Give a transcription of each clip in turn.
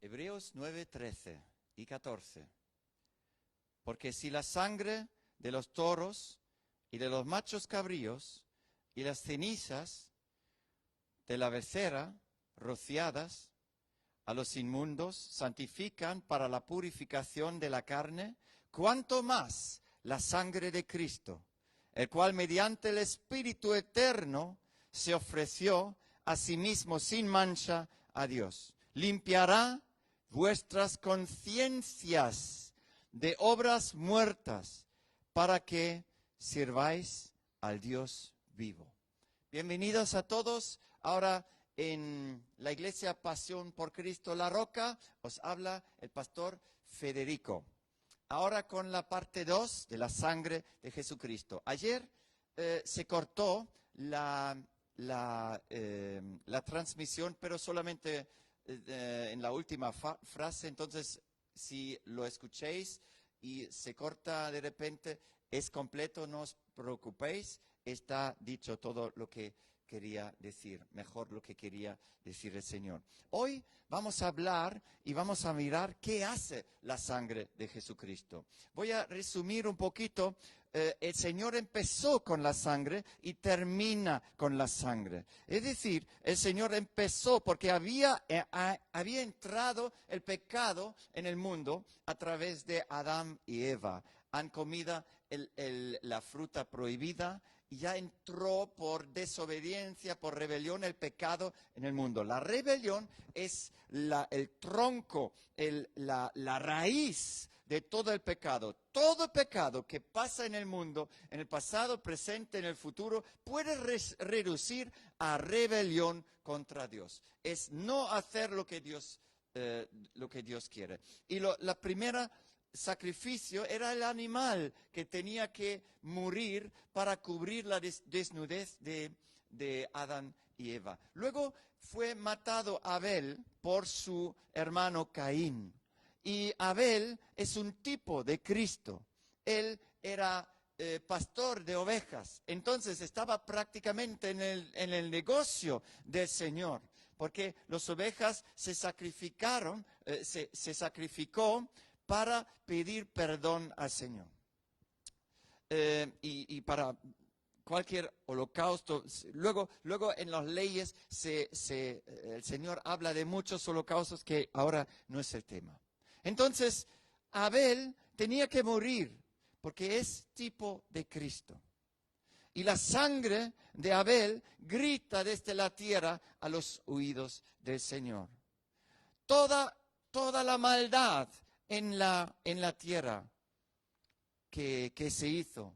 Hebreos 9, 13 y 14. Porque si la sangre de los toros y de los machos cabríos y las cenizas de la becerra rociadas a los inmundos santifican para la purificación de la carne, cuánto más la sangre de Cristo, el cual mediante el Espíritu eterno se ofreció a sí mismo sin mancha a Dios. Limpiará vuestras conciencias de obras muertas para que sirváis al Dios vivo. Bienvenidos a todos. Ahora en la Iglesia Pasión por Cristo La Roca os habla el pastor Federico. Ahora con la parte 2 de la sangre de Jesucristo. Ayer se cortó la transmisión, pero solamente en la última frase. Entonces, si lo escuchéis y se corta de repente, es completo, no os preocupéis. Está dicho todo lo que quería decir, mejor lo que quería decir el Señor. Hoy vamos a hablar y vamos a mirar qué hace la sangre de Jesucristo. Voy a resumir un poquito. El Señor empezó con la sangre y termina con la sangre. Es decir, el Señor empezó porque había entrado el pecado en el mundo a través de Adán y Eva. Han comido la fruta prohibida y ya entró por desobediencia, por rebelión, el pecado en el mundo. La rebelión es el tronco, la raíz de todo el pecado. Todo pecado que pasa en el mundo, en el pasado, presente, en el futuro, puede reducir a rebelión contra Dios. Es no hacer lo que Dios quiere. Y la primera sacrificio era el animal que tenía que morir para cubrir la desnudez de Adán y Eva. Luego fue matado Abel por su hermano Caín. Y Abel es un tipo de Cristo. Él era pastor de ovejas. Entonces estaba prácticamente en el negocio del Señor. Porque las ovejas se sacrificaron, se sacrificó para pedir perdón al Señor. Y para cualquier holocausto. Luego en las leyes el Señor habla de muchos holocaustos que ahora no es el tema. Entonces, Abel tenía que morir porque es tipo de Cristo. Y la sangre de Abel grita desde la tierra a los oídos del Señor. Toda la maldad en la tierra que se hizo,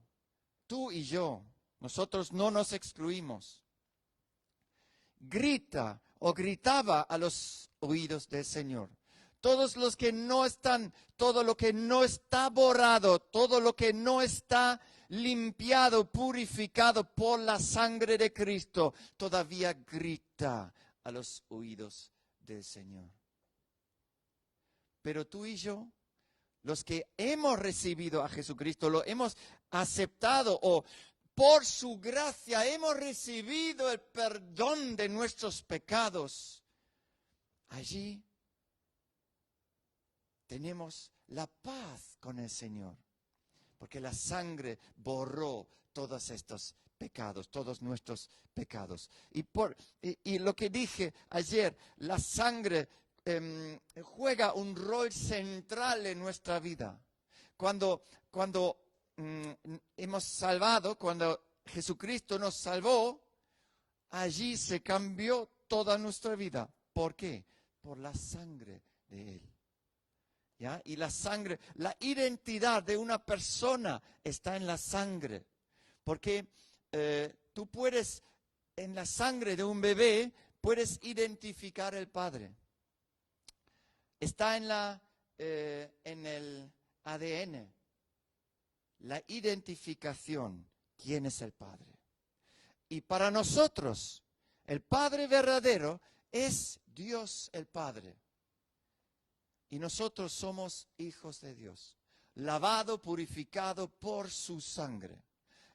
tú y yo, nosotros no nos excluimos, grita o gritaba a los oídos del Señor. Todos los que no están, todo lo que no está borrado, todo lo que no está limpiado, purificado por la sangre de Cristo, todavía grita a los oídos del Señor. Pero tú y yo, los que hemos recibido a Jesucristo, lo hemos aceptado o por su gracia hemos recibido el perdón de nuestros pecados, allí tenemos la paz con el Señor, porque la sangre borró todos estos pecados, todos nuestros pecados. Y lo que dije ayer, la sangre juega un rol central en nuestra vida. Cuando hemos salvado, cuando Jesucristo nos salvó, allí se cambió toda nuestra vida. ¿Por qué? Por la sangre de Él. ¿Ya? Y la sangre, la identidad de una persona está en la sangre. Porque tú puedes, en la sangre de un bebé, puedes identificar al padre. Está en el ADN, la identificación, quién es el Padre. Y para nosotros, el Padre verdadero es Dios el Padre. Y nosotros somos hijos de Dios, lavado, purificado por su sangre.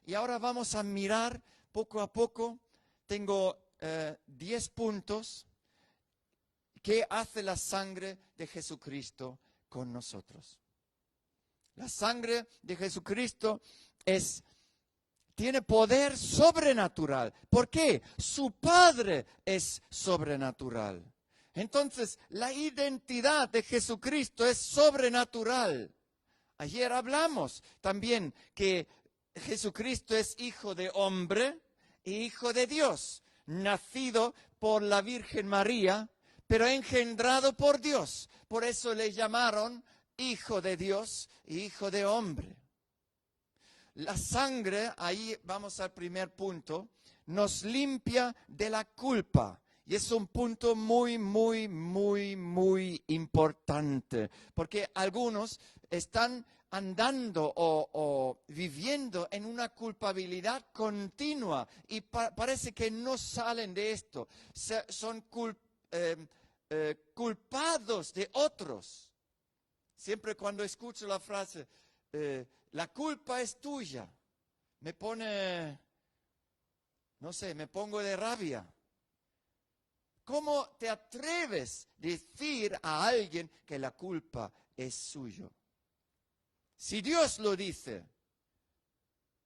Y ahora vamos a mirar poco a poco. Tengo 10 puntos. ¿Qué hace la sangre de Jesucristo con nosotros? La sangre de Jesucristo tiene poder sobrenatural. ¿Por qué? Su Padre es sobrenatural. Entonces, la identidad de Jesucristo es sobrenatural. Ayer hablamos también que Jesucristo es hijo de hombre y hijo de Dios, nacido por la Virgen María, pero engendrado por Dios. Por eso le llamaron hijo de Dios y hijo de hombre. La sangre, ahí vamos al primer punto, nos limpia de la culpa. Y es un punto muy, muy, muy, muy importante, porque algunos están andando o viviendo en una culpabilidad continua y parece que no salen de esto. Son culpados de otros. Siempre cuando escucho la frase, la culpa es tuya, me pone, no sé, me pongo de rabia. ¿Cómo te atreves a decir a alguien que la culpa es suyo? Si Dios lo dice,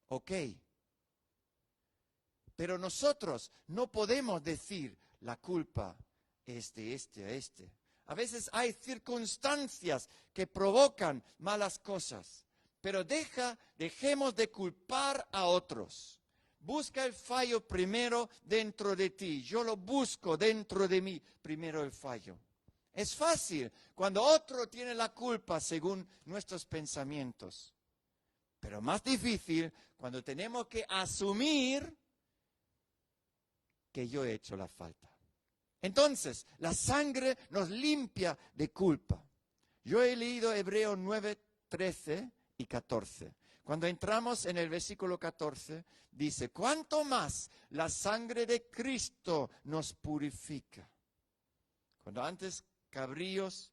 ok. Pero nosotros no podemos decir la culpa es de este a este. A veces hay circunstancias que provocan malas cosas, pero dejemos de culpar a otros. Busca el fallo primero dentro de ti. Yo lo busco dentro de mí, primero el fallo. Es fácil cuando otro tiene la culpa según nuestros pensamientos. Pero más difícil cuando tenemos que asumir que yo he hecho la falta. Entonces, la sangre nos limpia de culpa. Yo he leído Hebreos 9, 13 y 14. Cuando entramos en el versículo 14, dice, ¿cuánto más la sangre de Cristo nos purifica? Cuando antes cabríos,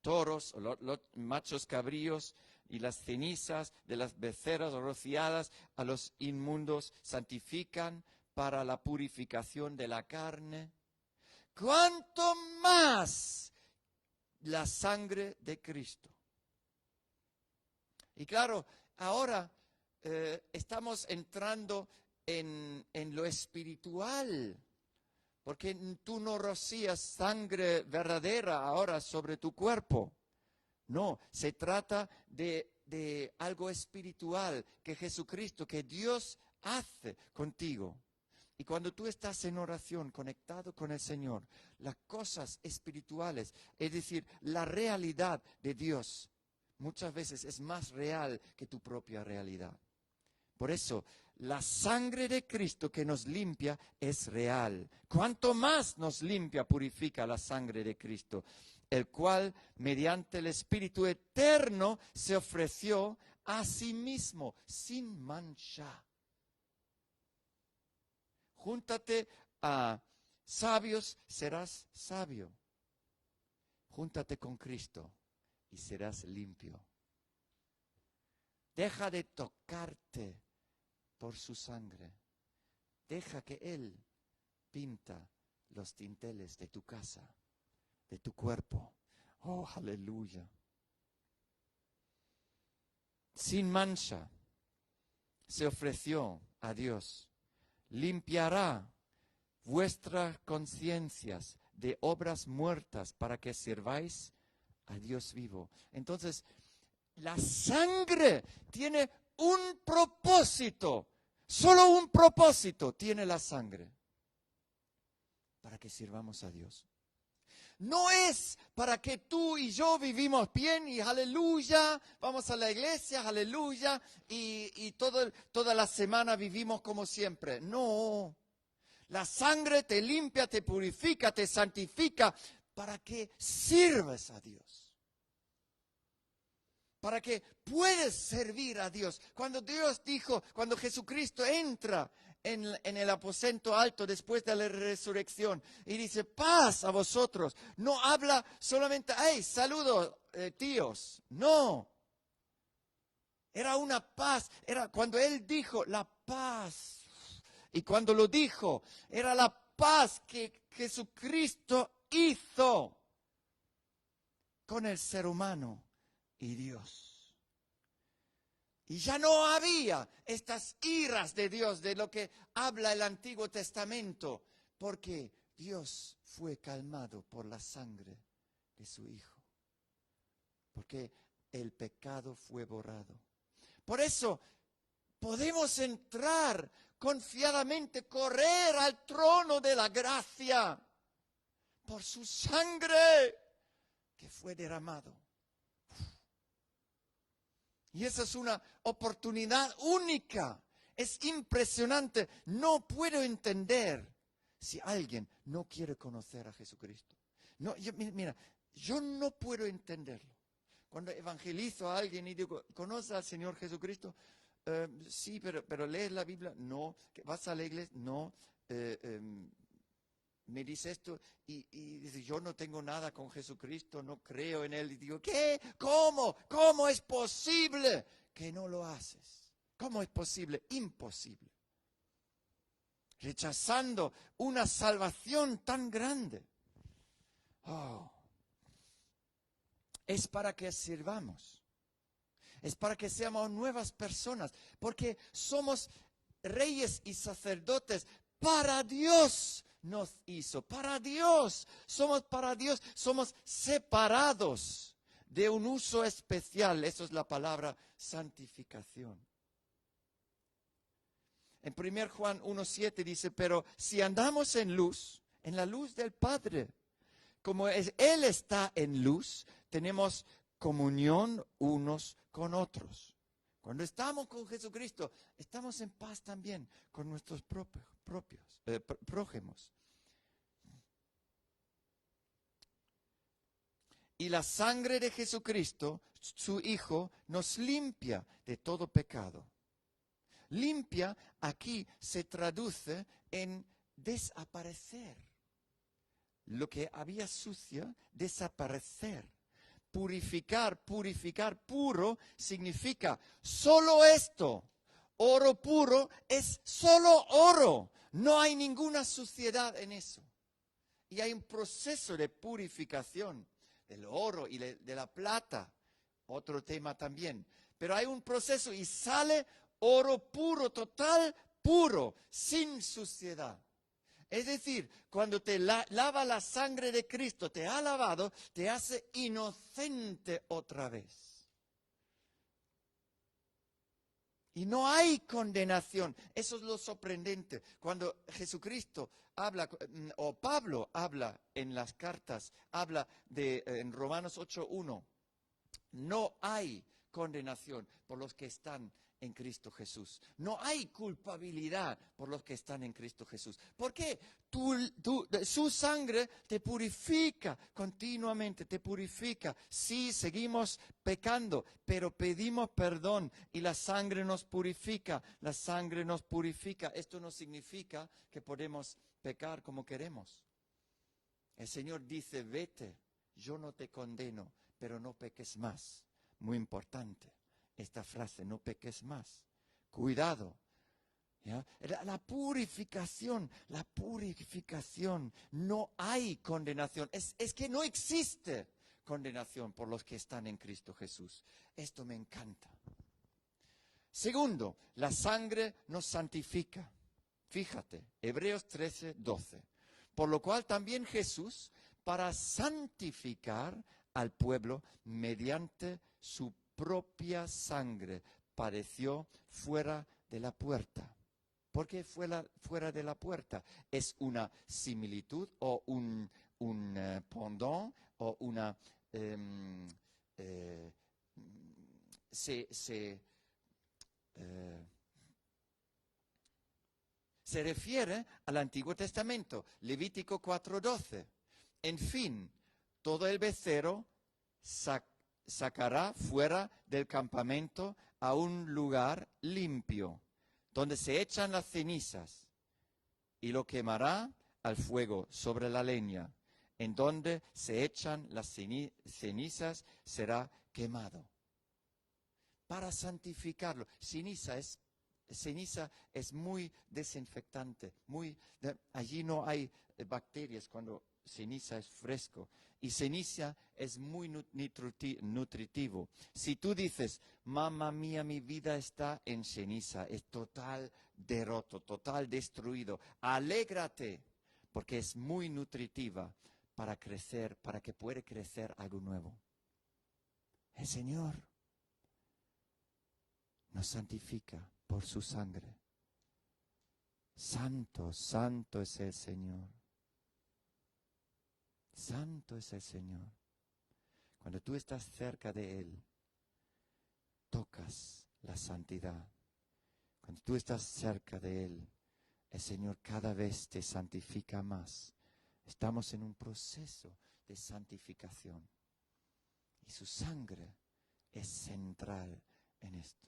toros, o los machos cabríos y las cenizas de las becerras rociadas a los inmundos santifican para la purificación de la carne, ¿cuánto más la sangre de Cristo? Y claro, ahora estamos entrando en lo espiritual, porque tú no rocías sangre verdadera ahora sobre tu cuerpo. No, se trata de algo espiritual que Jesucristo, que Dios hace contigo. Y cuando tú estás en oración, conectado con el Señor, las cosas espirituales, es decir, la realidad de Dios, muchas veces es más real que tu propia realidad. Por eso, la sangre de Cristo que nos limpia es real. Cuanto más nos limpia, purifica la sangre de Cristo, el cual, mediante el Espíritu eterno, se ofreció a sí mismo, sin mancha. Júntate a sabios, serás sabio. Júntate con Cristo y serás limpio. Deja de tocarte por su sangre. Deja que Él pinta los dinteles de tu casa, de tu cuerpo. Oh, aleluya. Sin mancha se ofreció a Dios. Limpiará vuestras conciencias de obras muertas para que sirváis a Dios vivo. Entonces, la sangre tiene un propósito. Solo un propósito tiene la sangre. Para que sirvamos a Dios. No es para que tú y yo vivimos bien y aleluya, vamos a la iglesia, aleluya, y toda la semana vivimos como siempre. No, la sangre te limpia, te purifica, te santifica para que sirvas a Dios. Para que puedas servir a Dios. Cuando Dios dijo, cuando Jesucristo entra en el aposento alto después de la resurrección y dice, paz a vosotros. No habla solamente, hey, saludos, tíos. No. Era una paz. Era cuando Él dijo, la paz. Y cuando lo dijo, era la paz que Jesucristo hizo con el ser humano y Dios. Y ya no había estas iras de Dios de lo que habla el Antiguo Testamento, porque Dios fue calmado por la sangre de su Hijo, porque el pecado fue borrado. Por eso podemos entrar confiadamente, correr al trono de la gracia por su sangre que fue derramado. Y esa es una oportunidad única. Es impresionante. No puedo entender si alguien no quiere conocer a Jesucristo. No, mira, yo no puedo entenderlo. Cuando evangelizo a alguien y digo, ¿conoces al Señor Jesucristo? Sí, pero ¿lees la Biblia? No. ¿Vas a la iglesia? No. Me dice esto y dice, yo no tengo nada con Jesucristo, no creo en Él. Y digo, ¿qué? ¿Cómo? ¿Cómo es posible que no lo haces? ¿Cómo es posible? Imposible. Rechazando una salvación tan grande. Oh. Es para que sirvamos. Es para que seamos nuevas personas. Porque somos reyes y sacerdotes para Dios. Nos hizo para Dios. Somos para Dios. Somos separados de un uso especial. Eso es la palabra santificación. En 1 Juan 1:7 dice, pero si andamos en la luz del Padre, como Él está en luz, tenemos comunión unos con otros. Cuando estamos con Jesucristo, estamos en paz también con nuestros prójimos. Y la sangre de Jesucristo, su Hijo, nos limpia de todo pecado. Limpia aquí se traduce en desaparecer. Lo que había sucio, desaparecer. Purificar, puro, significa solo esto. Oro puro es solo oro. No hay ninguna suciedad en eso. Y hay un proceso de purificación del oro y de la plata. Otro tema también. Pero hay un proceso y sale oro puro, total, puro, sin suciedad. Es decir, cuando te lava la sangre de Cristo, te ha lavado, te hace inocente otra vez. Y no hay condenación. Eso es lo sorprendente. Cuando Jesucristo habla, o Pablo habla en las cartas, habla en Romanos 8:1, no hay condenación por los que están en Cristo Jesús. No hay culpabilidad por los que están en Cristo Jesús. ¿Por qué? Su sangre te purifica continuamente, te purifica. Sí, seguimos pecando, pero pedimos perdón y la sangre nos purifica. La sangre nos purifica. Esto no significa que podemos pecar como queremos. El Señor dice, vete, yo no te condeno, pero no peques más. Muy importante. Esta frase, no peques más. Cuidado. ¿Ya? La purificación, no hay condenación. Es que no existe condenación por los que están en Cristo Jesús. Esto me encanta. Segundo, la sangre nos santifica. Fíjate, Hebreos 13:12. Por lo cual también Jesús, para santificar al pueblo mediante su propia sangre, padeció fuera de la puerta. ¿Por qué fuera de la puerta? Es una similitud o un pendant o una... se refiere al Antiguo Testamento, Levítico 4:12. En fin, todo el becerro sacará fuera del campamento a un lugar limpio, donde se echan las cenizas, y lo quemará al fuego sobre la leña. En donde se echan las cenizas será quemado. Para santificarlo. Ceniza es ceniza es muy desinfectante, allí no hay bacterias cuando ceniza es fresco. Y ceniza es muy nutritivo. Si tú dices, mamá mía, mi vida está en ceniza, es total derroto, total destruido, alégrate, porque es muy nutritiva para crecer, para que pueda crecer algo nuevo. El Señor nos santifica por su sangre. Santo, santo es el Señor. Santo es el Señor. Cuando tú estás cerca de Él, tocas la santidad. Cuando tú estás cerca de Él, el Señor cada vez te santifica más. Estamos en un proceso de santificación. Y su sangre es central en esto.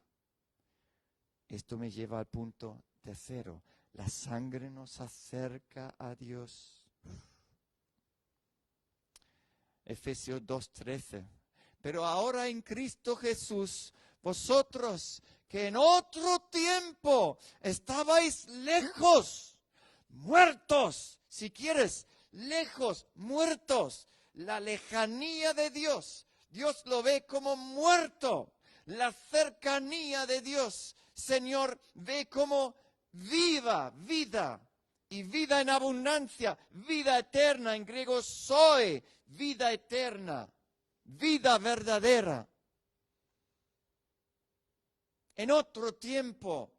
Esto me lleva al punto tercero. La sangre nos acerca a Dios. Efesios 2:13. Pero ahora en Cristo Jesús, vosotros que en otro tiempo estabais lejos, muertos, si quieres, lejos, muertos, la lejanía de Dios. Dios lo ve como muerto. La cercanía de Dios, Señor, ve como viva, vida. Y vida en abundancia, vida eterna, en griego zoe, vida eterna, vida verdadera. En otro tiempo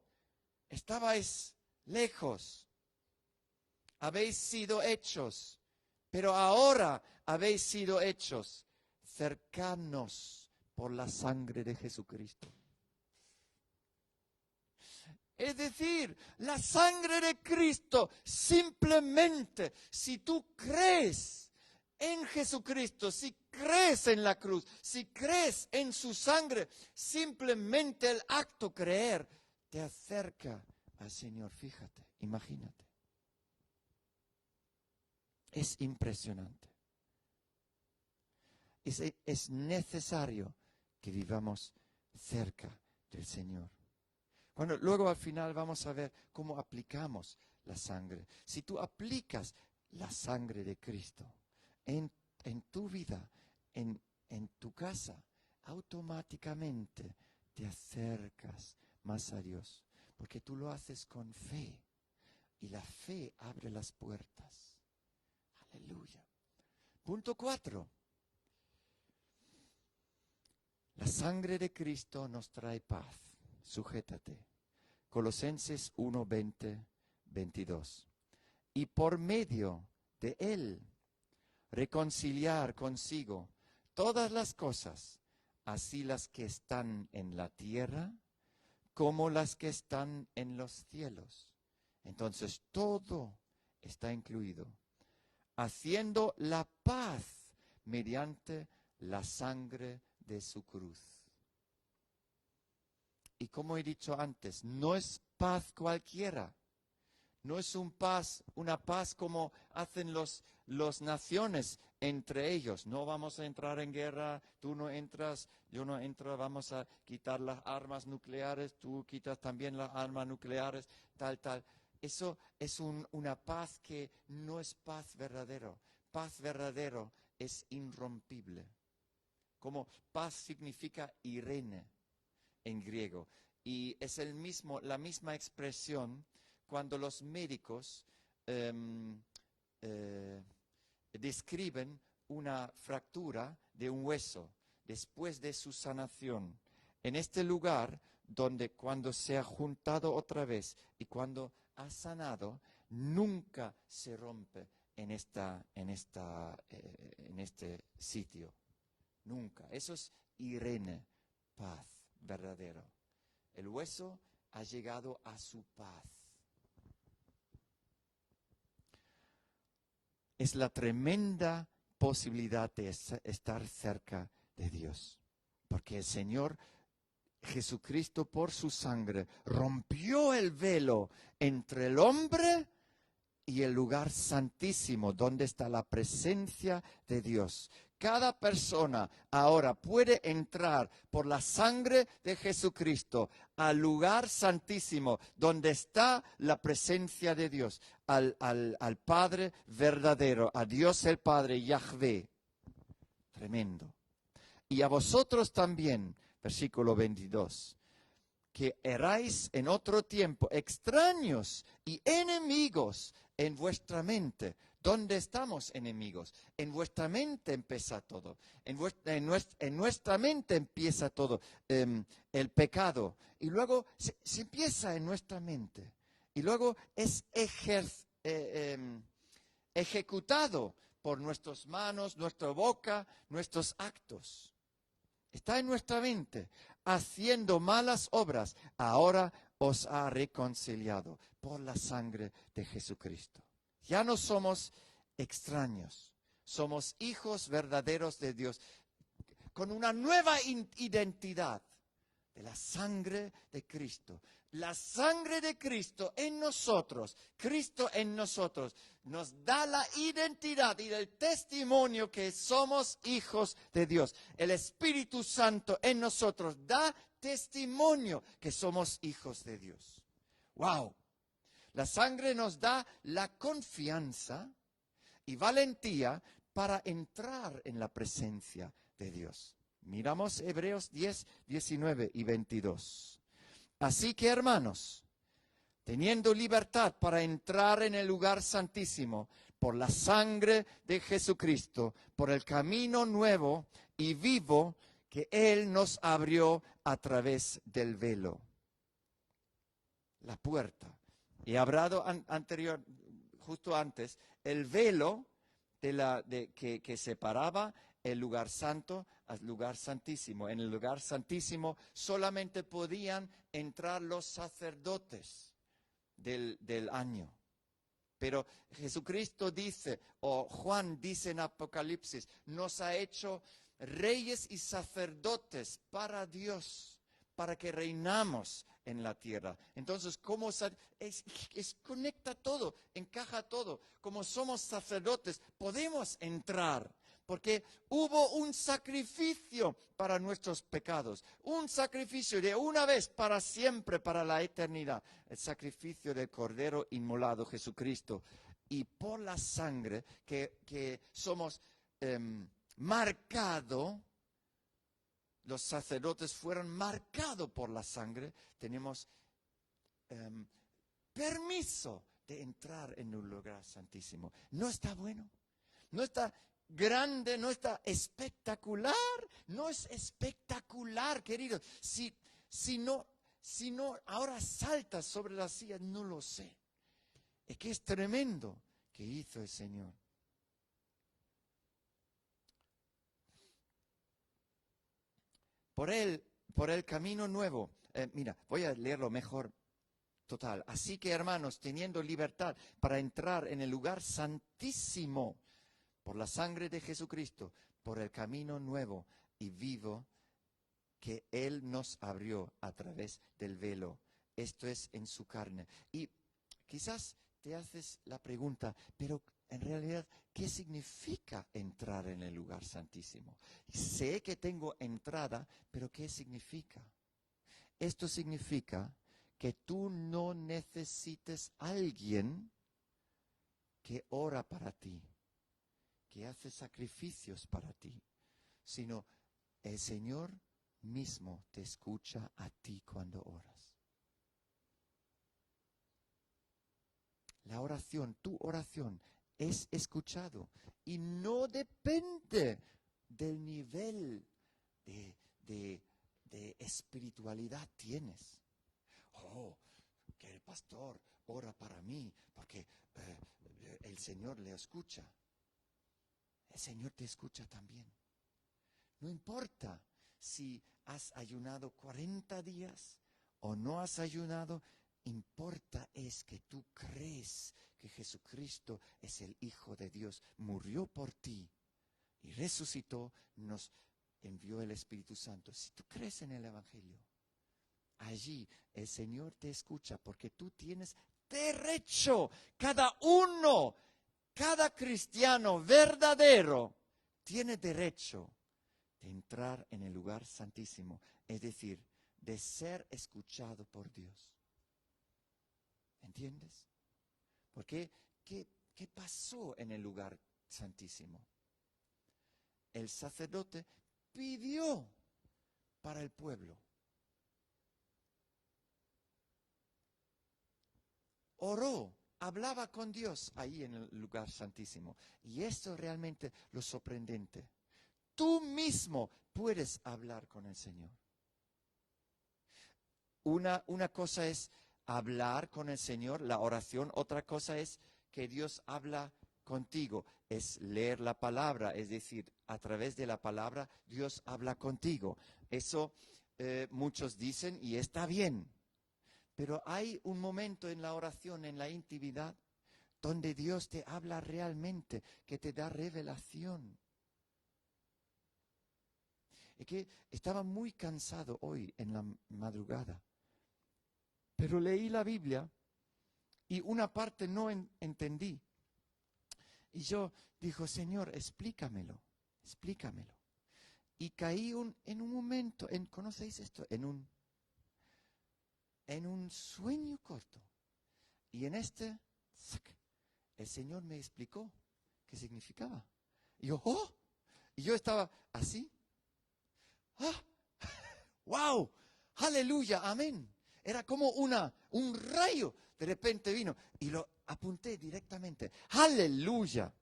estabais lejos, habéis sido hechos, pero ahora habéis sido hechos cercanos por la sangre de Jesucristo. Es decir, la sangre de Cristo, simplemente, si tú crees en Jesucristo, si crees en la cruz, si crees en su sangre, simplemente el acto creer te acerca al Señor. Fíjate, imagínate. Es impresionante. Es necesario que vivamos cerca del Señor. Bueno, luego al final vamos a ver cómo aplicamos la sangre. Si tú aplicas la sangre de Cristo en tu vida, en tu casa, automáticamente te acercas más a Dios. Porque tú lo haces con fe. Y la fe abre las puertas. Aleluya. Punto 4. La sangre de Cristo nos trae paz. Sujétate. Colosenses 1, 20, 22. Y por medio de Él, reconciliar consigo todas las cosas, así las que están en la tierra, como las que están en los cielos. Entonces todo está incluido. Haciendo la paz mediante la sangre de su cruz. Y como he dicho antes, no es paz cualquiera. No es una paz como hacen los naciones entre ellos. No vamos a entrar en guerra, tú no entras, yo no entro, vamos a quitar las armas nucleares, tú quitas también las armas nucleares, tal. Eso es una paz que no es paz verdadero. Paz verdadero es irrompible. Como paz significa Irene en griego. Y es la misma expresión cuando los médicos describen una fractura de un hueso después de su sanación. En este lugar donde cuando se ha juntado otra vez y cuando ha sanado, nunca se rompe en este sitio. Nunca. Eso es Irene, paz verdadero. El hueso ha llegado a su paz. Es la tremenda posibilidad de estar cerca de Dios. Porque el Señor Jesucristo, por su sangre, rompió el velo entre el hombre y el lugar santísimo, donde está la presencia de Dios. Cada persona ahora puede entrar por la sangre de Jesucristo al lugar santísimo, donde está la presencia de Dios, al Padre verdadero, a Dios el Padre, Yahvé. Tremendo. Y a vosotros también, versículo 22, que erais en otro tiempo extraños y enemigos en vuestra mente. ¿Dónde estamos enemigos? En vuestra mente empieza todo. En nuestra mente empieza todo el pecado. Y luego se empieza en nuestra mente. Y luego es ejecutado por nuestras manos, nuestra boca, nuestros actos. Está en nuestra mente, haciendo malas obras. Ahora os ha reconciliado por la sangre de Jesucristo. Ya no somos extraños, somos hijos verdaderos de Dios, con una nueva identidad de la sangre de Cristo. La sangre de Cristo en nosotros, Cristo en nosotros, nos da la identidad y el testimonio que somos hijos de Dios. El Espíritu Santo en nosotros da testimonio que somos hijos de Dios. ¡Wow! La sangre nos da la confianza y valentía para entrar en la presencia de Dios. Miramos Hebreos 10, 19 y 22. Así que, hermanos, teniendo libertad para entrar en el lugar santísimo por la sangre de Jesucristo, por el camino nuevo y vivo que Él nos abrió a través del velo. La puerta. He hablado justo antes, el velo que separaba el lugar santo al lugar santísimo. En el lugar santísimo solamente podían entrar los sacerdotes del año. Pero Jesucristo dice, o Juan dice en Apocalipsis, nos ha hecho reyes y sacerdotes para Dios, para que reinamos en la tierra. Entonces, ¿cómo conecta todo, encaja todo? Como somos sacerdotes, podemos entrar, porque hubo un sacrificio para nuestros pecados, un sacrificio de una vez para siempre, para la eternidad, el sacrificio del Cordero inmolado, Jesucristo. Y por la sangre que somos marcados, los sacerdotes fueron marcados por la sangre, tenemos permiso de entrar en un lugar santísimo. ¿No está bueno? ¿No está grande? ¿No está espectacular? No es espectacular, queridos. Si no ahora saltas sobre la silla, no lo sé. Es que es tremendo que hizo el Señor. Por el camino nuevo. Mira, voy a leerlo mejor. Total. Así que, hermanos, teniendo libertad para entrar en el lugar santísimo por la sangre de Jesucristo, por el camino nuevo y vivo que Él nos abrió a través del velo. Esto es en su carne. Y quizás te haces la pregunta, pero en realidad, ¿qué significa entrar en el lugar santísimo? Sé que tengo entrada, pero ¿qué significa? Esto significa que tú no necesites a alguien que ora para ti, que hace sacrificios para ti, sino el Señor mismo te escucha a ti cuando oras. La oración, tu oración, es escuchado y no depende del nivel de espiritualidad tienes. Oh, que el pastor ora para mí porque el Señor le escucha. El Señor te escucha también. No importa si has ayunado 40 días o no has ayunado, importa es que tú crees que Jesucristo es el Hijo de Dios, murió por ti y resucitó, nos envió el Espíritu Santo. Si tú crees en el Evangelio, allí el Señor te escucha porque tú tienes derecho. Cada uno, cada cristiano verdadero tiene derecho de entrar en el lugar santísimo, es decir, de ser escuchado por Dios. ¿Entiendes? Porque, ¿qué pasó en el lugar santísimo? El sacerdote pidió para el pueblo. Oró, hablaba con Dios ahí en el lugar santísimo. Y esto es realmente lo sorprendente. Tú mismo puedes hablar con el Señor. Una cosa es hablar con el Señor, la oración. Otra cosa es que Dios habla contigo. Es leer la palabra, es decir, a través de la palabra Dios habla contigo. Eso muchos dicen y está bien. Pero hay un momento en la oración, en la intimidad, donde Dios te habla realmente, que te da revelación. Es que estaba muy cansado hoy en la madrugada, pero leí la Biblia y una parte no entendí. Y yo digo, Señor, explícamelo. Y caí en un momento, ¿conocéis esto? En un sueño corto. Y en el Señor me explicó qué significaba. Y yo, ¡oh! Y yo estaba así. ¡Ah! ¡Wow! ¡Aleluya! ¡Amén! Era como un rayo. De repente vino y lo apunté directamente. ¡Aleluya!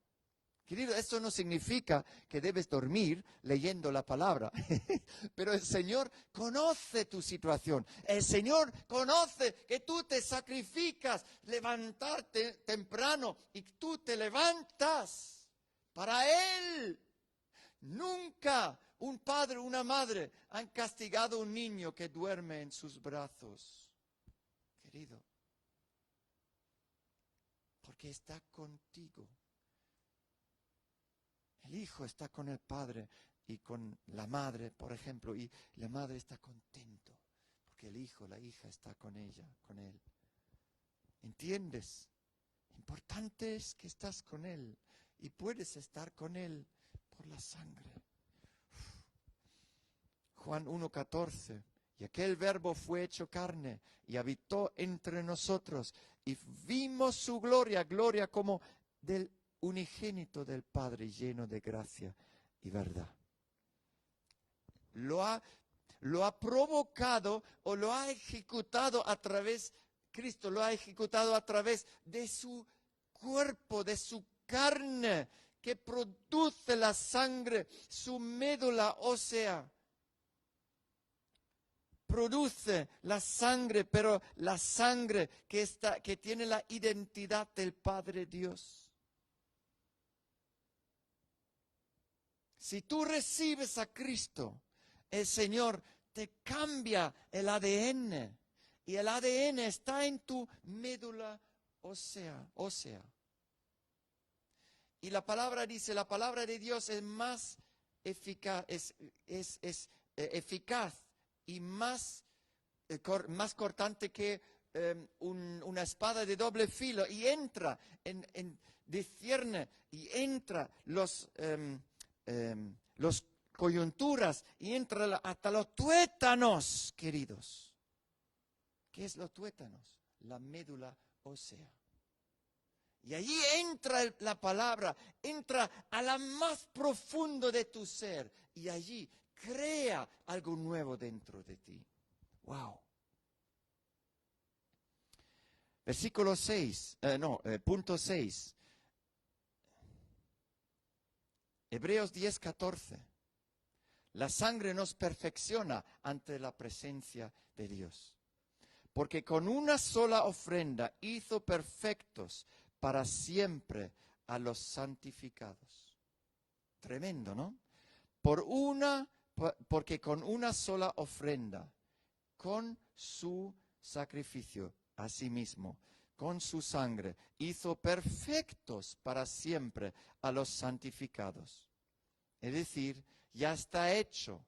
Querido, esto no significa que debes dormir leyendo la palabra. Pero el Señor conoce tu situación. El Señor conoce que tú te sacrificas levantarte temprano y tú te levantas para Él. Nunca un padre o una madre han castigado a un niño que duerme en sus brazos. Querido, porque está contigo. El hijo está con el padre y con la madre, por ejemplo, y la madre está contento porque el hijo, la hija está con ella, con él. ¿Entiendes? Importante es que estás con él y puedes estar con él por la sangre. Juan 1:14. Y aquel verbo fue hecho carne y habitó entre nosotros y vimos su gloria, gloria como del unigénito del Padre, lleno de gracia y verdad. Lo ha provocado o lo ha ejecutado a través, Cristo lo ha ejecutado a través de su cuerpo, de su carne, que produce la sangre, su médula ósea. Produce la sangre, pero la sangre que tiene la identidad del Padre Dios. Si tú recibes a Cristo, el Señor te cambia el ADN. Y el ADN está en tu médula ósea. Y la palabra dice, la palabra de Dios es más eficaz, eficaz y más cortante que una espada de doble filo. Y entra, discierne y entra los coyunturas y entra hasta los tuétanos, queridos. ¿Qué es los tuétanos? La médula ósea. Y allí entra la palabra, entra a la más profundo de tu ser y allí crea algo nuevo dentro de ti. ¡Wow! Versículo 6, punto 6. Hebreos 10:14. La sangre nos perfecciona ante la presencia de Dios. Porque con una sola ofrenda hizo perfectos para siempre a los santificados. Tremendo, ¿no? Porque con una sola ofrenda, con su sacrificio a sí mismo, con su sangre, hizo perfectos para siempre a los santificados. Es decir, ya está hecho,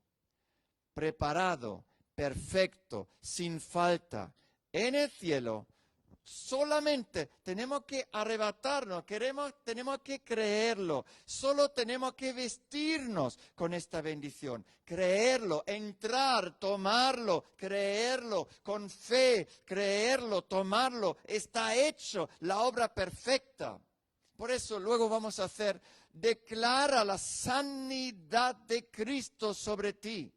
preparado, perfecto, sin falta, en el cielo, Solamente tenemos que arrebatarnos, tenemos que creerlo. Solo tenemos que vestirnos con esta bendición. Creerlo, entrar, tomarlo, creerlo, con fe, creerlo, tomarlo. Está hecho, la obra perfecta. Por eso luego vamos a hacer, declara la sanidad de Cristo sobre ti.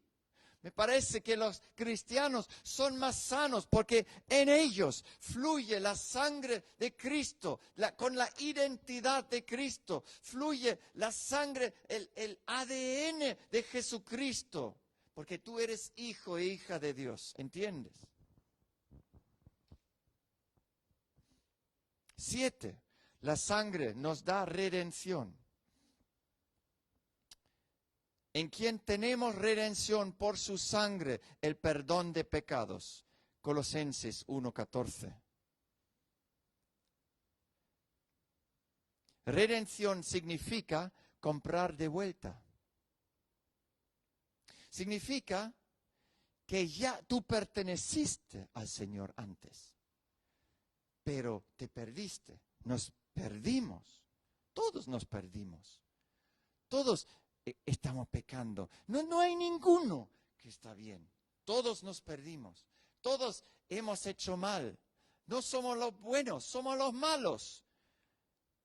Me parece que los cristianos son más sanos porque en ellos fluye la sangre de Cristo, con la identidad de Cristo, fluye la sangre, el ADN de Jesucristo, porque tú eres hijo e hija de Dios, ¿entiendes? 7. La sangre nos da redención. En quien tenemos redención por su sangre, el perdón de pecados. Colosenses 1:14. Redención significa comprar de vuelta. Significa que ya tú perteneciste al Señor antes, pero te perdiste. Nos perdimos. Todos nos perdimos. Todos estamos pecando. No hay ninguno que está bien. Todos nos perdimos. Todos hemos hecho mal. No somos los buenos, somos los malos.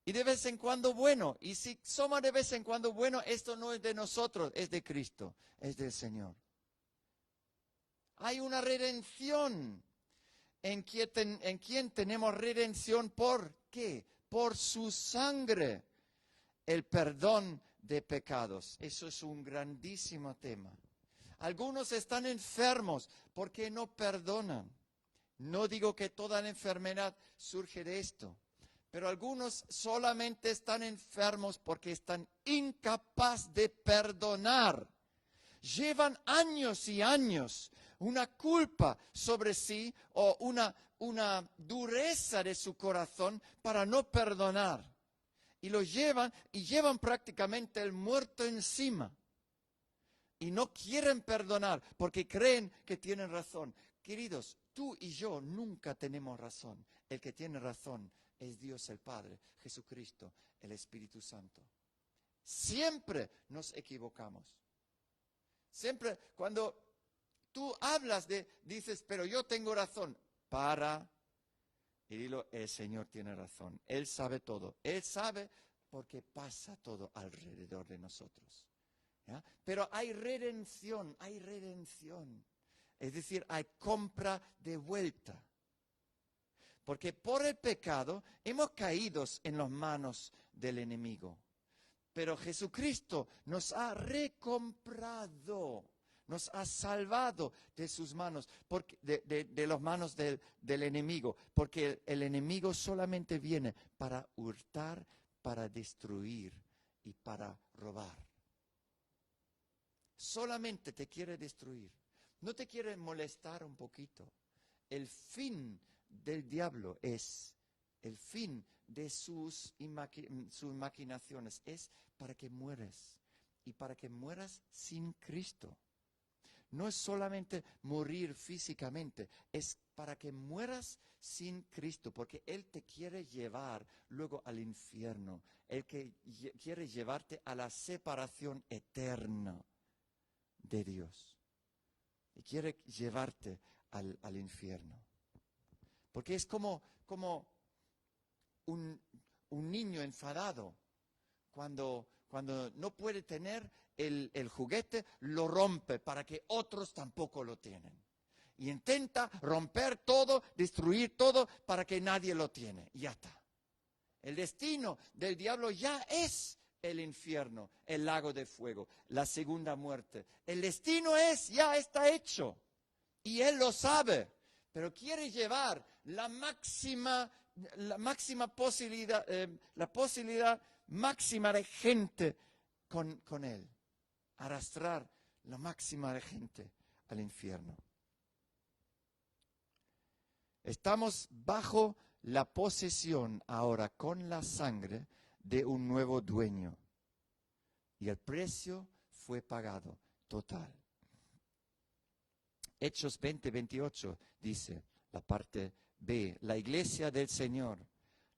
Y de vez en cuando bueno. Y si somos de vez en cuando bueno, esto no es de nosotros, es de Cristo, es del Señor. Hay una redención en quien tenemos redención. ¿Por qué? Por su sangre. El perdón de pecados. Eso es un grandísimo tema. Algunos están enfermos porque no perdonan. No digo que toda la enfermedad surge de esto, pero algunos solamente están enfermos porque están incapaces de perdonar. Llevan años y años una culpa sobre sí o una dureza de su corazón para no perdonar. Y lo llevan prácticamente el muerto encima. Y no quieren perdonar porque creen que tienen razón. Queridos, tú y yo nunca tenemos razón. El que tiene razón es Dios el Padre, Jesucristo, el Espíritu Santo. Siempre nos equivocamos. Siempre cuando tú dices, pero yo tengo razón. Para. Y dilo, el Señor tiene razón. Él sabe todo. Él sabe porque pasa todo alrededor de nosotros. ¿Ya? Pero hay redención, hay redención. Es decir, hay compra de vuelta. Porque por el pecado hemos caído en las manos del enemigo. Pero Jesucristo nos ha recomprado. Nos ha salvado de sus manos, de las manos del enemigo, porque el enemigo solamente viene para hurtar, para destruir y para robar. Solamente te quiere destruir, no te quiere molestar un poquito. El fin del diablo el fin de sus maquinaciones es para que mueras y para que mueras sin Cristo. No es solamente morir físicamente, es para que mueras sin Cristo, porque Él te quiere llevar luego al infierno. Él quiere llevarte a la separación eterna de Dios. Y quiere llevarte al infierno. Porque es como un niño enfadado cuando no puede tener el juguete, lo rompe para que otros tampoco lo tienen. Y intenta romper todo, destruir todo para que nadie lo tiene. Y ya está. El destino del diablo ya es el infierno, el lago de fuego, la segunda muerte. El destino ya está hecho. Y él lo sabe. Pero quiere llevar la máxima posibilidad, la posibilidad máxima de gente con él. Arrastrar la máxima de gente al infierno. Estamos bajo la posesión ahora con la sangre de un nuevo dueño. Y el precio fue pagado total. Hechos 20:28 dice la parte B, la iglesia del Señor,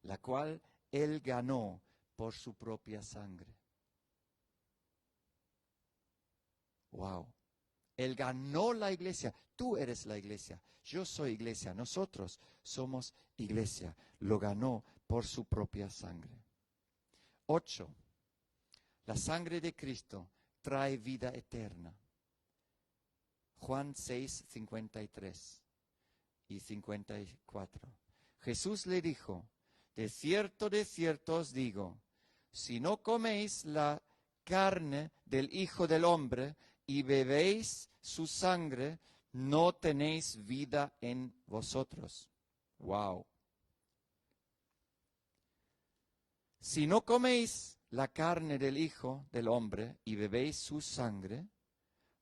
la cual Él ganó por su propia sangre. Wow. Él ganó la iglesia. Tú eres la iglesia. Yo soy iglesia. Nosotros somos iglesia. Lo ganó por su propia sangre. 8. La sangre de Cristo trae vida eterna. Juan 6, 53 y 54. Jesús le dijo, de cierto os digo, si no coméis la carne del Hijo del Hombre y bebéis su sangre, no tenéis vida en vosotros. Wow. Si no coméis la carne del Hijo del Hombre y bebéis su sangre,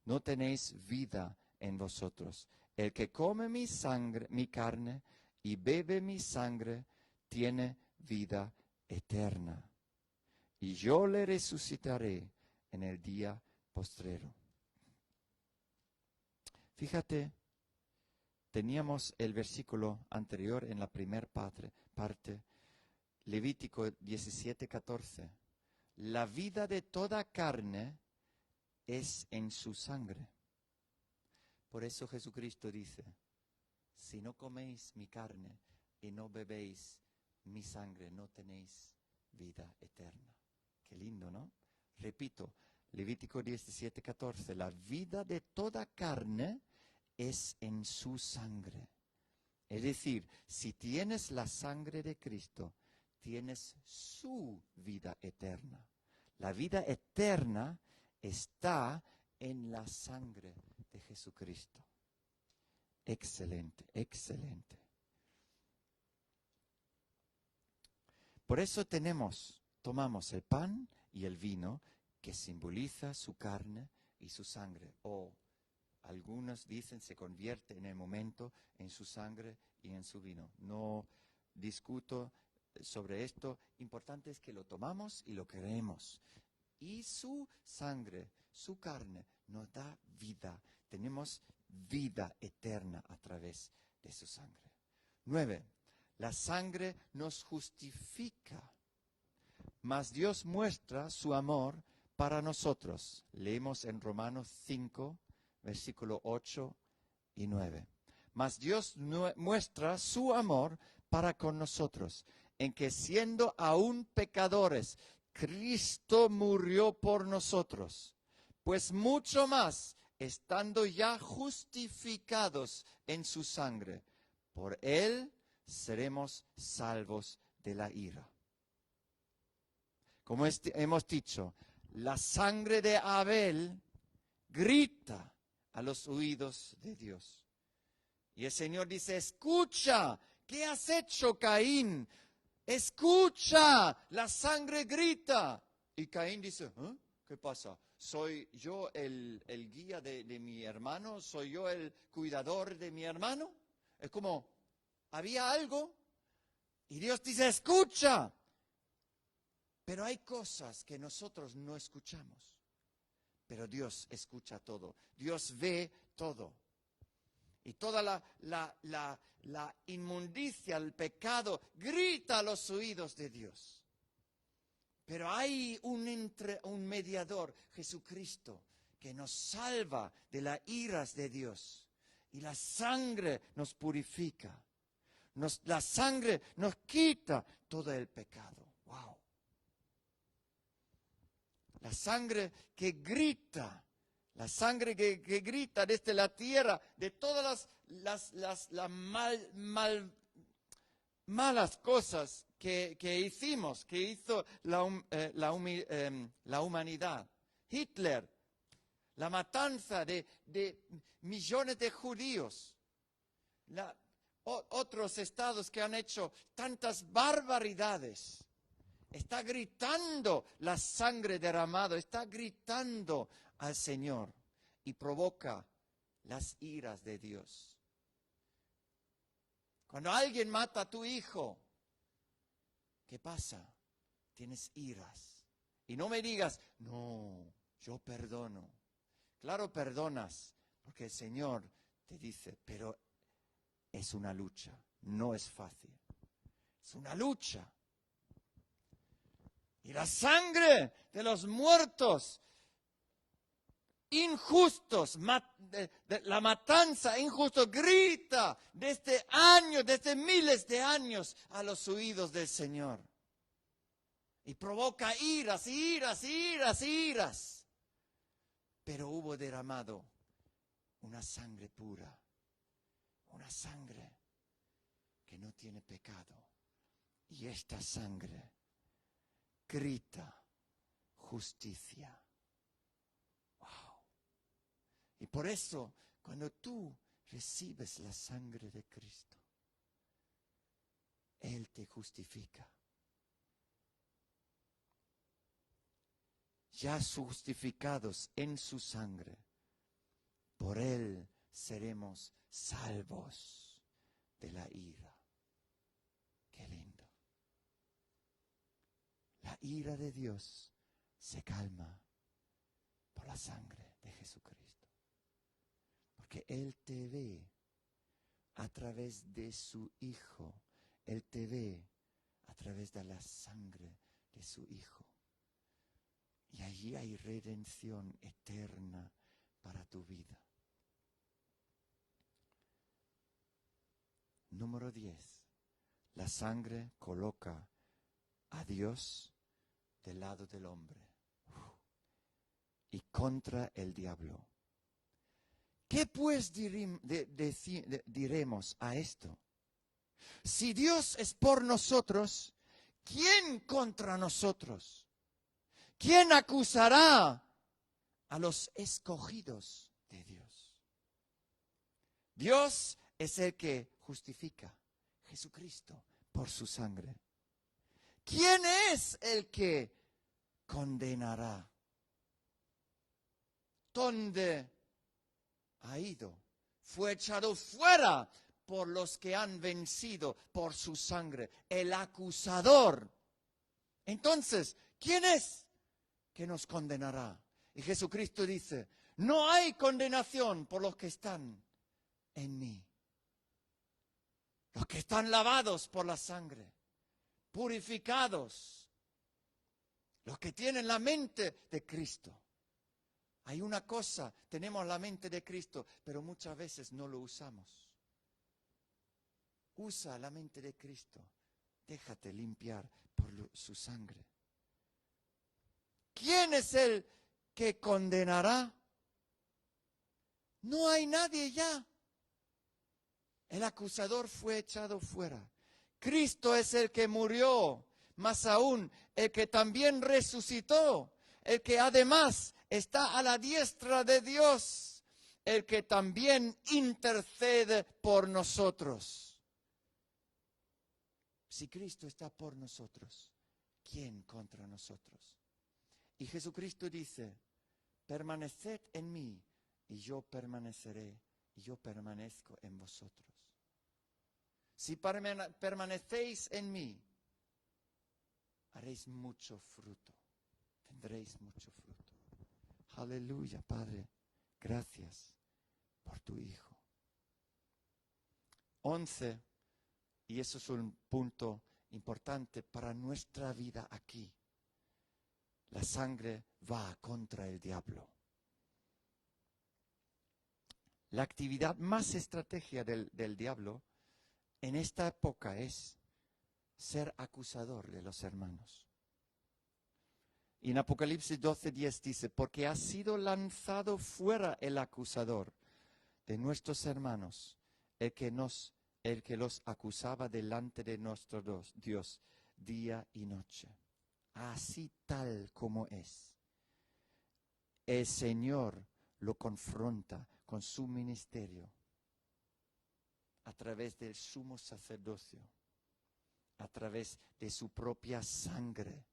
no tenéis vida en vosotros. El que come mi sangre, mi carne, y bebe mi sangre, tiene vida eterna. Y yo le resucitaré en el día postrero. Fíjate, teníamos el versículo anterior en la primera parte, Levítico 17:14. La vida de toda carne es en su sangre. Por eso Jesucristo dice, si no coméis mi carne y no bebéis mi sangre, no tenéis vida eterna. Qué lindo, ¿no? Repito, Levítico 17:14, la vida de toda carne es en su sangre. Es decir, si tienes la sangre de Cristo, tienes su vida eterna. La vida eterna está en la sangre de Jesucristo. Excelente, excelente. Por eso tomamos el pan y el vino que simboliza su carne y su sangre. O algunos dicen se convierte en el momento en su sangre y en su vino. No discuto sobre esto. Importante es que lo tomamos y lo creemos. Y su sangre, su carne, nos da vida. Tenemos vida eterna a través de su sangre. 9. La sangre nos justifica. Mas Dios muestra su amor para nosotros. Leemos en Romanos 5, versículo 8 y 9. Mas Dios muestra su amor para con nosotros, en que siendo aún pecadores, Cristo murió por nosotros. Pues mucho más, estando ya justificados en su sangre, por Él seremos salvos de la ira. Como hemos dicho, la sangre de Abel grita a los oídos de Dios. Y el Señor dice, escucha, ¿qué has hecho, Caín? Escucha, la sangre grita. Y Caín dice, ¿eh? ¿Qué pasa? ¿Soy yo el guía de mi hermano? ¿Soy yo el cuidador de mi hermano? Es como, había algo y Dios dice, escucha. Pero hay cosas que nosotros no escuchamos. Pero Dios escucha todo. Dios ve todo. Y toda la inmundicia, el pecado, grita a los oídos de Dios. Pero hay un mediador, Jesucristo, que nos salva de las iras de Dios. Y la sangre nos purifica. La sangre nos quita todo el pecado. ¡Wow! La sangre que grita. La sangre que grita desde la tierra, de todas las malas cosas que hicimos, que hizo la humanidad. Hitler, la matanza de millones de judíos. Otros estados que han hecho tantas barbaridades. Está gritando la sangre derramada, está gritando al Señor y provoca las iras de Dios. Cuando alguien mata a tu hijo, ¿qué pasa? Tienes iras. Y no me digas, no, yo perdono. Claro, perdonas, porque el Señor te dice, pero es una lucha. no es fácil. Es una lucha. Y la sangre de los muertos injustos, la matanza injusta grita desde años, desde miles de años a los oídos del Señor. Y provoca iras, iras, iras, iras. Pero hubo derramado una sangre pura, una sangre que no tiene pecado. Y esta sangre grita justicia. Wow. Y por eso, cuando tú recibes la sangre de Cristo, Él te justifica. Ya justificados en su sangre, por Él seremos salvos de la ira. Qué lindo. La ira de Dios se calma por la sangre de Jesucristo. Porque Él te ve a través de su Hijo. Él te ve a través de la sangre de su Hijo. Y allí hay redención eterna para tu vida. Número 10. La sangre coloca a Dios del lado del hombre y contra el diablo. ¿Qué pues diremos a esto? Si Dios es por nosotros, ¿quién contra nosotros? ¿Quién acusará a los escogidos de Dios? Dios es el que justifica, Jesucristo, por su sangre. ¿Quién es el que condenará? ¿Dónde ha ido? Fue echado fuera por los que han vencido por su sangre, el acusador. Entonces, ¿quién es que nos condenará? Y Jesucristo dice, no hay condenación por los que están en mí. Los que están lavados por la sangre, purificados, los que tienen la mente de Cristo. Hay una cosa, tenemos la mente de Cristo, pero muchas veces no lo usamos. Usa la mente de Cristo. Déjate limpiar por su sangre. ¿Quién es el que condenará? No hay nadie ya. El acusador fue echado fuera. Cristo es el que murió, más aún el que también resucitó, el que además está a la diestra de Dios, el que también intercede por nosotros. Si Cristo está por nosotros, ¿quién contra nosotros? Y Jesucristo dice, permaneced en mí y yo permaneceré y yo permanezco en vosotros. Si permanecéis en mí, haréis mucho fruto, tendréis mucho fruto. Aleluya, Padre, gracias por tu Hijo. 11, y eso es un punto importante para nuestra vida aquí. La sangre va contra el diablo. La actividad más estratégica del diablo en esta época es ser acusador de los hermanos. Y en Apocalipsis 12:10 dice, porque ha sido lanzado fuera el acusador de nuestros hermanos, el que los acusaba delante de nuestro Dios día y noche. Así tal como es. El Señor lo confronta con su ministerio a través del sumo sacerdocio, a través de su propia sangre.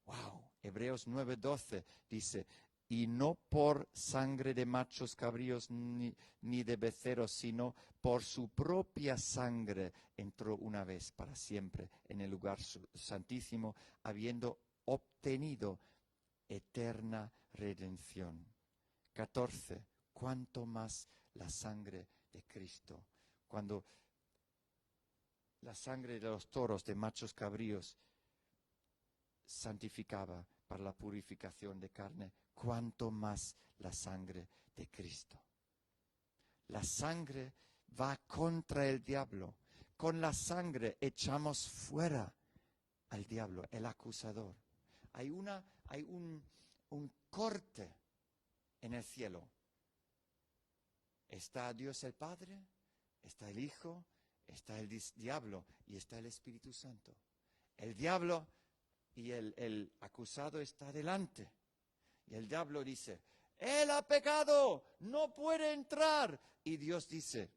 Wow, Hebreos 9:12 dice, y no por sangre de machos cabríos ni de becerros, sino por su propia sangre entró una vez para siempre en el lugar santísimo, habiendo obtenido eterna redención. 14. Cuanto más la sangre de Cristo. Cuando la sangre de los toros, de machos cabríos, santificaba para la purificación de carne, cuanto más la sangre de Cristo. La sangre va contra el diablo. Con la sangre echamos fuera al diablo, el acusador. Hay un corte en el cielo. Está Dios el Padre, está el Hijo, está el diablo y está el Espíritu Santo. El diablo y el acusado está delante. Y el diablo dice, él ha pecado, no puede entrar. Y Dios dice,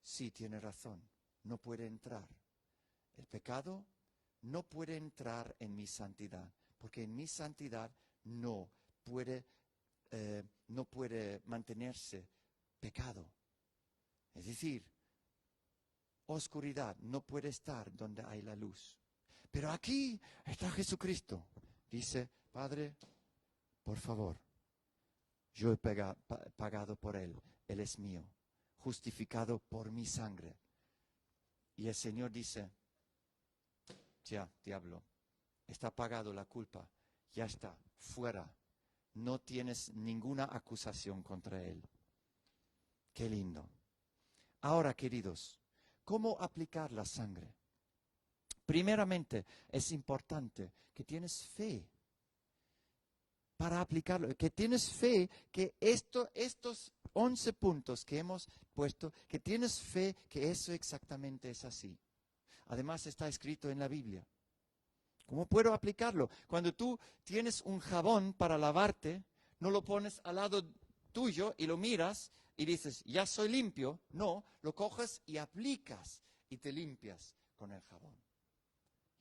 sí, tiene razón, no puede entrar. El pecado no puede entrar en mi santidad, porque en mi santidad no puede mantenerse pecado. Es decir, oscuridad no puede estar donde hay la luz. Pero aquí está Jesucristo. Dice, Padre, por favor, yo he pagado por Él. Él es mío, justificado por mi sangre. Y el Señor dice, ya, diablo, está pagado la culpa. Ya está, fuera. No tienes ninguna acusación contra Él. Qué lindo. Ahora, queridos, ¿cómo aplicar la sangre? Primeramente, es importante que tienes fe para aplicarlo, que tienes fe que estos 11 puntos que hemos puesto, que tienes fe que eso exactamente es así. Además está escrito en la Biblia. ¿Cómo puedo aplicarlo? Cuando tú tienes un jabón para lavarte, no lo pones al lado tuyo y lo miras y dices, ya soy limpio. No, lo coges y aplicas y te limpias con el jabón.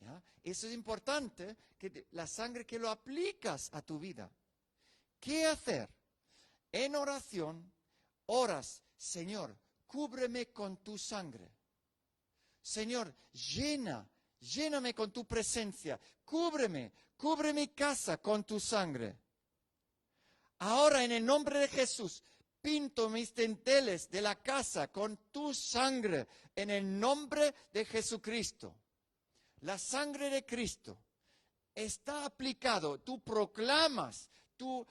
¿Ya? Eso es importante, que la sangre que lo aplicas a tu vida. ¿Qué hacer? En oración, oras, Señor, cúbreme con tu sangre. Señor, lléname con tu presencia. Cubre mi casa con tu sangre. Ahora, en el nombre de Jesús, pinto mis dinteles de la casa con tu sangre, en el nombre de Jesucristo. La sangre de Cristo está aplicado, tú proclamas, tú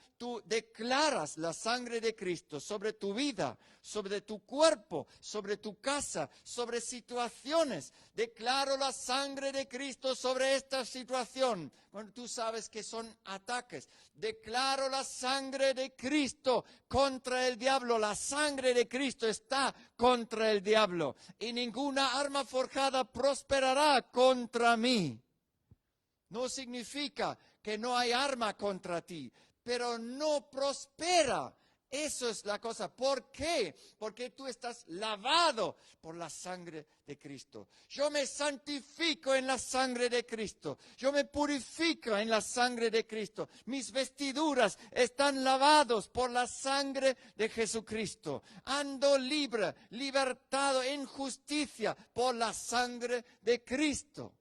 declaras la sangre de Cristo sobre tu vida, sobre tu cuerpo, sobre tu casa, sobre situaciones. Declaro la sangre de Cristo sobre esta situación. Bueno, tú sabes que son ataques. Declaro la sangre de Cristo contra el diablo. La sangre de Cristo está contra el diablo. Y ninguna arma forjada prosperará contra mí. No significa que no hay arma contra ti, pero no prospera. Eso es la cosa. ¿Por qué? Porque tú estás lavado por la sangre de Cristo. Yo me santifico en la sangre de Cristo. Yo me purifico en la sangre de Cristo. Mis vestiduras están lavados por la sangre de Jesucristo. Ando libre, libertado en justicia por la sangre de Cristo.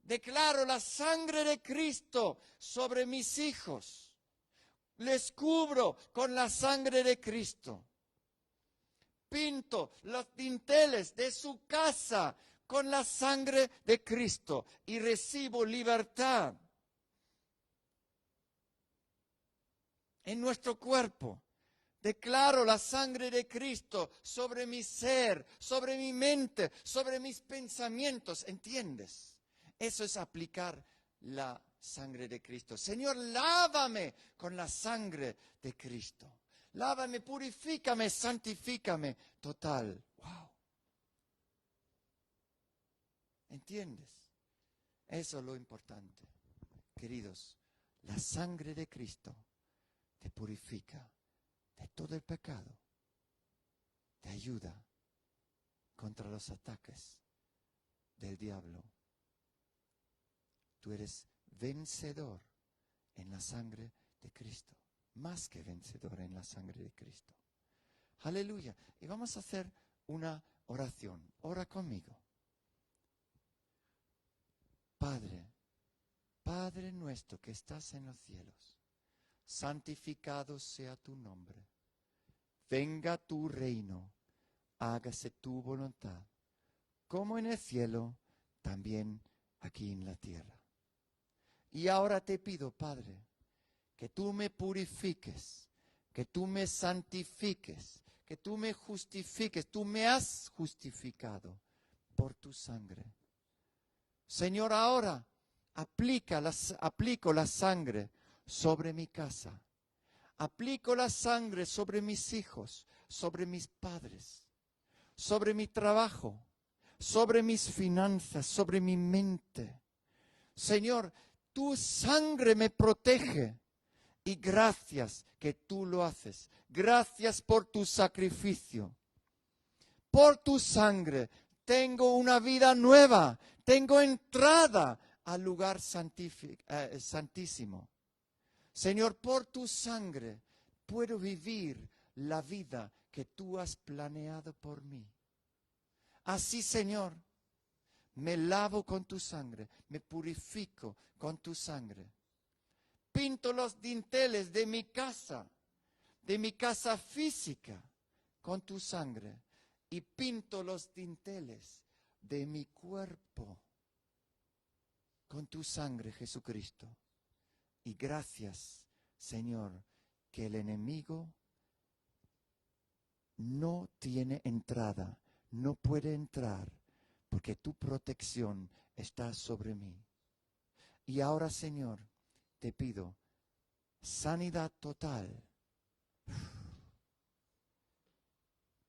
Declaro la sangre de Cristo sobre mis hijos. Les cubro con la sangre de Cristo. Pinto los dinteles de su casa con la sangre de Cristo y recibo libertad. En nuestro cuerpo, declaro la sangre de Cristo sobre mi ser, sobre mi mente, sobre mis pensamientos. ¿Entiendes? Eso es aplicar la sangre de Cristo. Señor, lávame con la sangre de Cristo. Lávame, purifícame, santifícame. Total. Wow. ¿Entiendes? Eso es lo importante. Queridos, la sangre de Cristo te purifica de todo el pecado. Te ayuda contra los ataques del diablo. Tú eres vencedor en la sangre de Cristo. Más que vencedor en la sangre de Cristo. Aleluya. Y vamos a hacer una oración. Ora conmigo. Padre, Padre nuestro que estás en los cielos, santificado sea tu nombre. Venga tu reino. hágase tu voluntad, como en el cielo, también aquí en la tierra. Y ahora te pido, Padre, que tú me purifiques, que tú me santifiques, que tú me justifiques. Tú me has justificado por tu sangre. Señor, ahora aplico la sangre sobre mi casa. Aplico la sangre sobre mis hijos, sobre mis padres, sobre mi trabajo, sobre mis finanzas, sobre mi mente. Señor, tu sangre me protege y gracias que tú lo haces. Gracias por tu sacrificio. Por tu sangre tengo una vida nueva, tengo entrada al lugar santísimo. Señor, por tu sangre puedo vivir la vida que tú has planeado por mí. Así, Señor, me lavo con tu sangre, me purifico con tu sangre. Pinto los dinteles de mi casa física, con tu sangre. Y pinto los dinteles de mi cuerpo con tu sangre, Jesucristo. Y gracias, Señor, que el enemigo no tiene entrada, no puede entrar, porque tu protección está sobre mí. Y ahora, Señor, te pido sanidad total.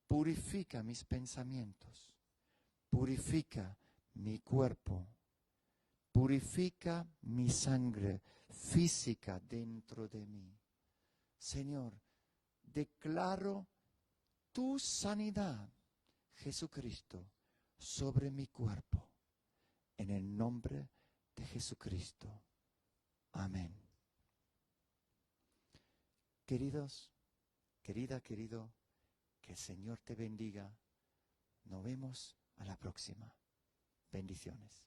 Purifica mis pensamientos, purifica mi cuerpo, purifica mi sangre física dentro de mí. Señor, declaro tu sanidad, Jesucristo, sobre mi cuerpo, en el nombre de Jesucristo. Amén. Queridos, querido, que el Señor te bendiga. Nos vemos a la próxima. Bendiciones.